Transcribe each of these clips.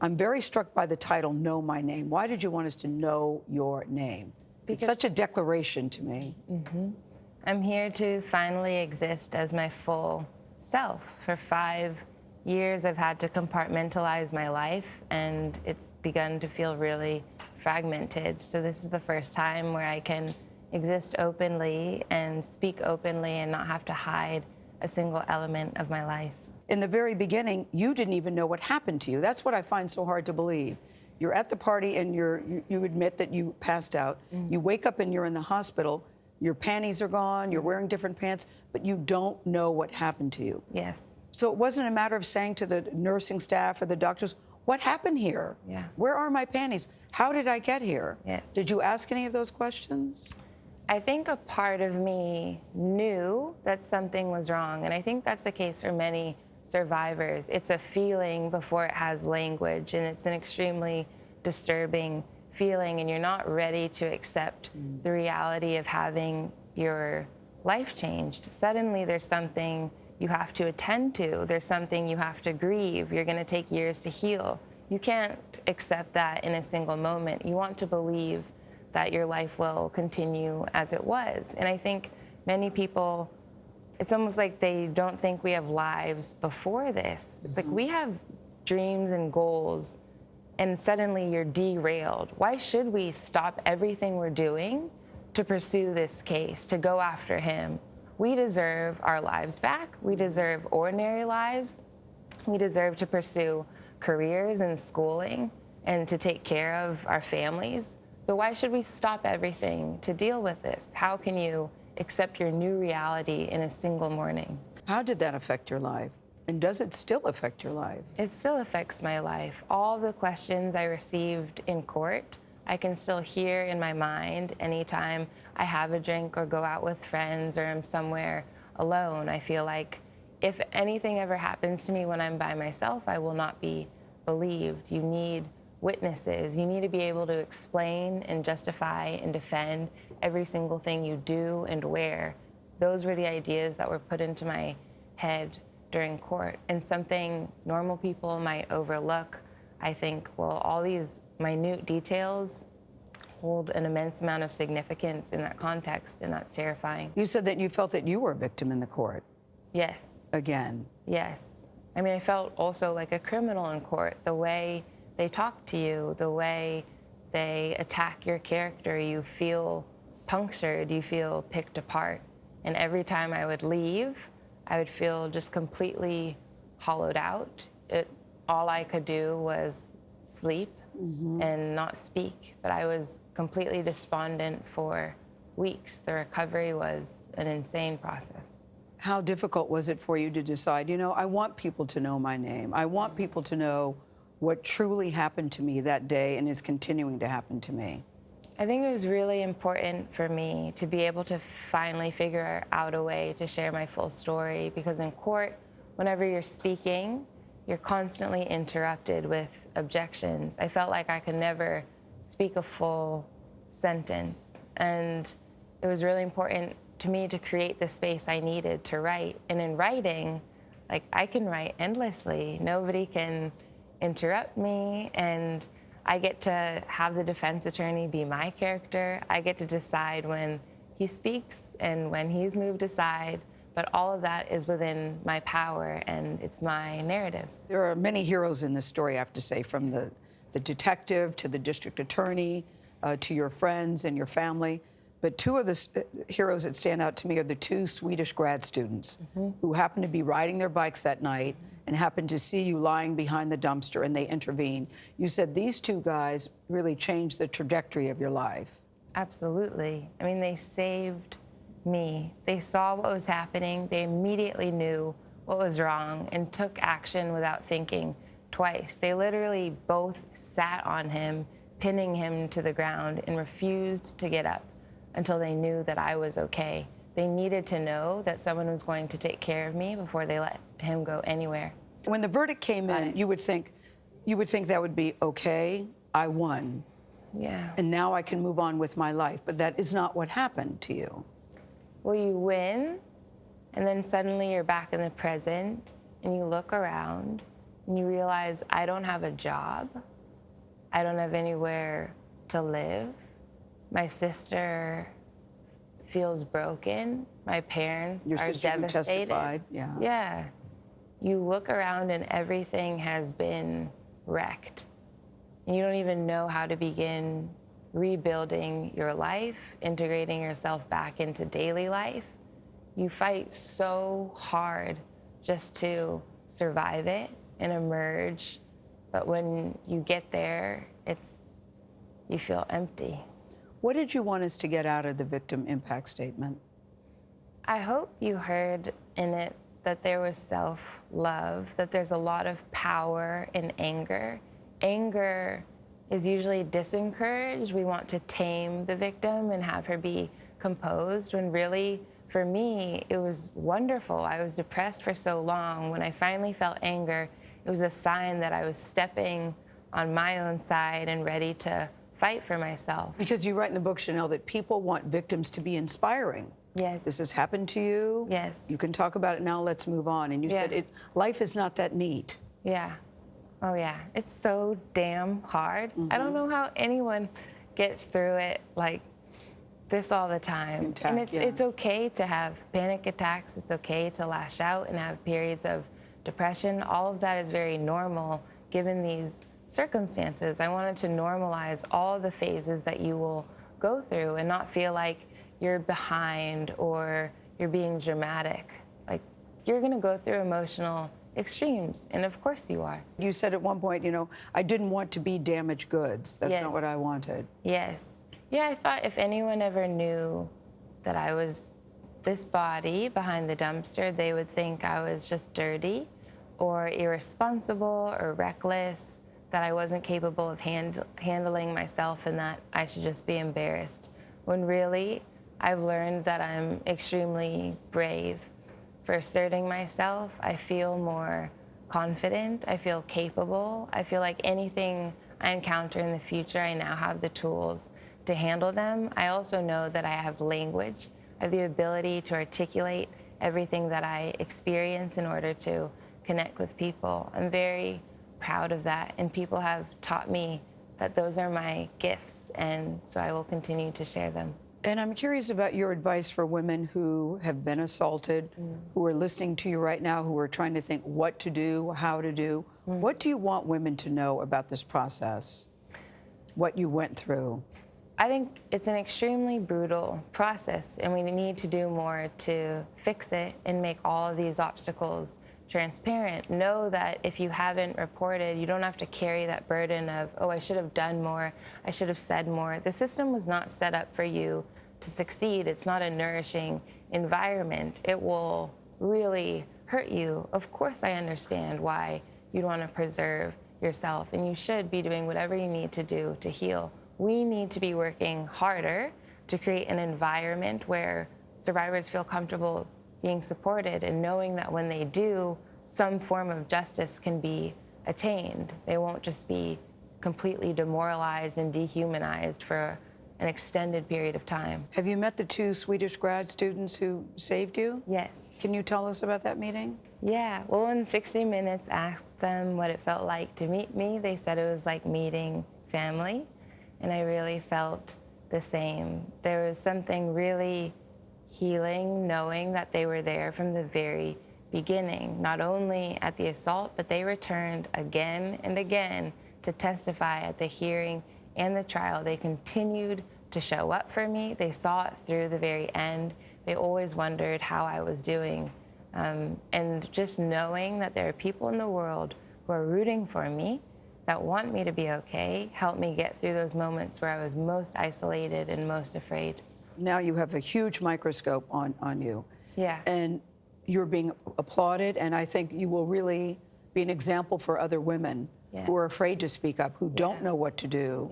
I'm very struck by the title, Know My Name. Why did you want us to know your name? It's such a declaration to me. I'm here to finally exist as my full self. For 5 years, I've had to compartmentalize my life, and it's begun to feel really fragmented. So this is the first time where I can exist openly and speak openly and not have to hide a single element of my life. In the very beginning, you didn't even know what happened to you. That's what I find so hard to believe. You're at the party and you admit that you passed out. You wake up and you're in the hospital. Your panties are gone, you're wearing different pants, but you don't know what happened to you. Yes. So it wasn't a matter of saying to the nursing staff or the doctors, what happened here? Yeah. Where are my panties? How did I get here? Yes. Did you ask any of those questions? I think a part of me knew that something was wrong, and I think that's the case for many survivors. It's a feeling before it has language, and it's an extremely disturbing feeling, and you're not ready to accept the reality of having your life changed. Suddenly there's something you have to attend to. There's something you have to grieve. You're going to take years to heal. You can't accept that in a single moment. You want to believe that your life will continue as it was. And I think many people, it's almost like they don't think we have lives before this. It's like we have dreams and goals, and suddenly you're derailed. Why should we stop everything we're doing to pursue this case, to go after him? We deserve our lives back. We deserve ordinary lives. We deserve to pursue careers and schooling and to take care of our families. So why should we stop everything to deal with this? How can you accept your new reality in a single morning? How did that affect your life? And does it still affect your life? It still affects my life. All the questions I received in court, I can still hear in my mind anytime I have a drink or go out with friends or I'm somewhere alone. I feel like if anything ever happens to me when I'm by myself, I will not be believed. You need witnesses. You need to be able to explain and justify and defend every single thing you do and wear. Those were the ideas that were put into my head during court, and something normal people might overlook. I think, well, all these minute details hold an immense amount of significance in that context, and that's terrifying. You said that you felt that you were a victim in the court. Yes. Again. Yes. I mean, I felt also like a criminal in court. The way they talk to you, the way they attack your character, you feel punctured, you feel picked apart. And every time I would leave, I would feel just completely hollowed out. All I could do was sleep and not speak, but I was completely despondent for weeks. The recovery was an insane process. How difficult was it for you to decide, you know, I want people to know my name. I want people to know what truly happened to me that day and is continuing to happen to me? I think it was really important for me to be able to finally figure out a way to share my full story, because in court, whenever you're speaking, you're constantly interrupted with objections. I felt like I could never speak a full sentence, and it was really important to me to create the space I needed to write. And in writing, like, I can write endlessly. Nobody can interrupt me, and I get to have the defense attorney be my character. I get to decide when he speaks and when he's moved aside, but all of that is within my power, and it's my narrative. There are many heroes in this story, I have to say, from the detective to the district attorney to your friends and your family. But two of the heroes that stand out to me are the two Swedish grad students who happened to be riding their bikes that night and happened to see you lying behind the dumpster, and they intervened. You said these two guys really changed the trajectory of your life. Absolutely. I mean, they saved me. They saw what was happening. They immediately knew what was wrong and took action without thinking twice. They literally both sat on him, pinning him to the ground, and refused to get up until they knew that I was okay. They needed to know that someone was going to take care of me before they let him go anywhere. When the verdict came in, you would think that would be, okay, I won. Yeah. And now I can move on with my life. But that is not what happened to you. Well, you win, and then suddenly you're back in the present, and you look around, and you realize I don't have a job. I don't have anywhere to live. My sister feels broken. My parents Your are sister who devastated. testified, yeah. Yeah. You look around and everything has been wrecked. And you don't even know how to begin rebuilding your life, integrating yourself back into daily life. You fight so hard just to survive it and emerge. But when you get there, you feel empty. What did you want us to get out of the victim impact statement? I hope you heard in it that there was self-love, that there's a lot of power in anger. Anger is usually disencouraged. We want to tame the victim and have her be composed, when really, for me, it was wonderful. I was depressed for so long. When I finally felt anger, it was a sign that I was stepping on my own side and ready to fight for myself. Because you write in the book, Chanel, that people want victims to be inspiring. Yes. This has happened to you. Yes. You can talk about it now, let's move on. And you said life is not that neat. Yeah. Oh, yeah. It's so damn hard. I don't know how anyone gets through it like this all the time. And it's okay to have panic attacks. It's okay to lash out and have periods of depression. All of that is very normal given these circumstances. I wanted to normalize all the phases that you will go through and not feel like you're behind or you're being dramatic. Like, you're going to go through emotional extremes, and of course you are. You said at one point, I didn't want to be damaged goods. That's not what I wanted. Yes. Yeah, I thought if anyone ever knew that I was this body behind the dumpster, they would think I was just dirty or irresponsible or reckless, that I wasn't capable of handling myself, and that I should just be embarrassed. When really, I've learned that I'm extremely brave for asserting myself. I feel more confident. I feel capable. I feel like anything I encounter in the future, I now have the tools to handle them. I also know that I have language. I have the ability to articulate everything that I experience in order to connect with people. I'm very proud of that, and people have taught me that those are my gifts, and so I will continue to share them. And I'm curious about your advice for women who have been assaulted, who are listening to you right now, who are trying to think what to do, how to do. What do you want women to know about this process, what you went through? I think it's an extremely brutal process, and we need to do more to fix it and make all of these obstacles transparent. Know that if you haven't reported, you don't have to carry that burden of, oh, I should have done more, I should have said more. The system was not set up for you to succeed. It's not a nourishing environment. It will really hurt you. Of course, I understand why you'd want to preserve yourself, and you should be doing whatever you need to do to heal. We need to be working harder to create an environment where survivors feel comfortable being supported and knowing that when they do, some form of justice can be attained. They won't just be completely demoralized and dehumanized for an extended period of time. Have you met the 2 Swedish grad students who saved you? Yes. Can you tell us about that meeting? Yeah. Well, when 60 Minutes asked them what it felt like to meet me, they said it was like meeting family, and I really felt the same. There was something really healing knowing that they were there from the very beginning, not only at the assault, but they returned again and again to testify at the hearing and the trial. They continued to show up for me. They saw it through the very end. They always wondered how I was doing. And just knowing that there are people in the world who are rooting for me, that want me to be okay, helped me get through those moments where I was most isolated and most afraid. Now you have a huge microscope on you. Yeah. And you're being applauded, and I think you will really be an example for other women who are afraid to speak up, who don't know what to do,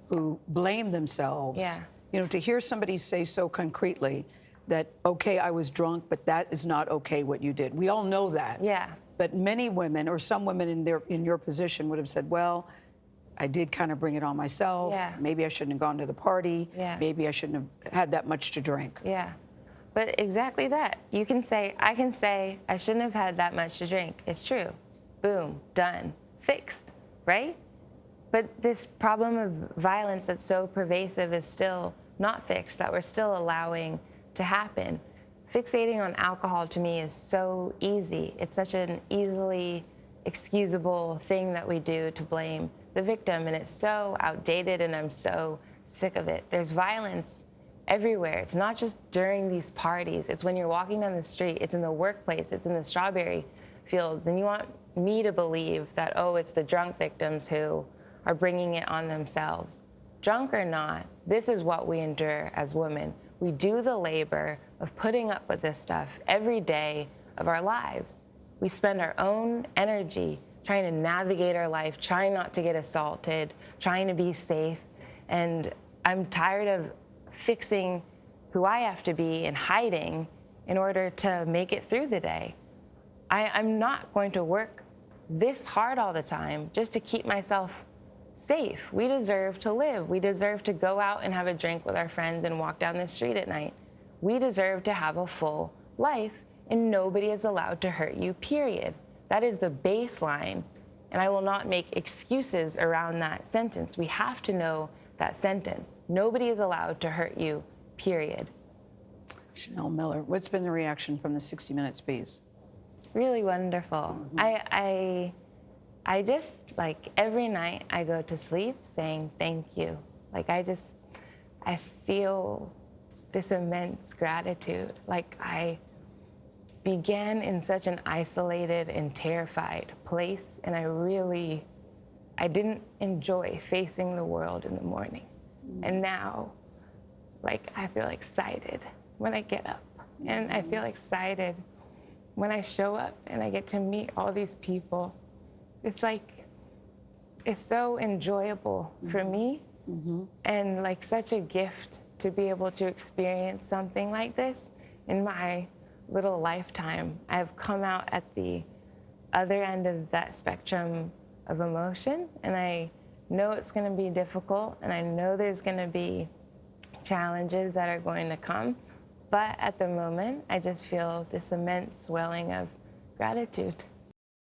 who blame themselves. To hear somebody say so concretely that, okay, I was drunk, but that is not okay what you did. We all know that. But many women, or some women in your position, would have said, well, I did kind of bring it on myself. Maybe I shouldn't have gone to the party. Maybe I shouldn't have had that much to drink. But exactly that. I can say, I shouldn't have had that much to drink. It's true. boom, done, fixed, right? But this problem of violence that's so pervasive is still not fixed, that we're still allowing to happen. Fixating on alcohol to me is so easy. It's such an easily excusable thing that we do to blame the victim, and it's so outdated, and I'm so sick of it. There's violence everywhere. It's not just during these parties. It's when you're walking down the street. It's in the workplace. It's in the strawberry fields. And you want me to believe that, oh, it's the drunk victims who are bringing it on themselves. Drunk or not, this is what we endure as women. We do the labor of putting up with this stuff every day of our lives. We spend our own energy trying to navigate our life, trying not to get assaulted, trying to be safe. And I'm tired of fixing who I have to be and hiding in order to make it through the day. I'm not going to work this hard all the time just to keep myself safe. We deserve to live. We deserve to go out and have a drink with our friends and walk down the street at night. We deserve to have a full life, and nobody is allowed to hurt you, period. That is the baseline, and I will not make excuses around that sentence. We have to know that sentence. Nobody is allowed to hurt you, period. Chanel Miller, what's been the reaction from the 60 Minutes piece? Really wonderful. Mm-hmm. I just, like, every night I go to sleep saying thank you. Like, I feel this immense gratitude. Like, I began in such an isolated and terrified place, and I didn't enjoy facing the world in the morning. And now, like, I feel excited when I get up, and I feel excited when I show up and I get to meet all these people. It's like, it's so enjoyable for me, and like such a gift to be able to experience something like this in my little lifetime. I've come out at the other end of that spectrum of emotion, and I know it's going to be difficult, and I know there's going to be challenges that are going to come, but at the moment I just feel this immense swelling of gratitude.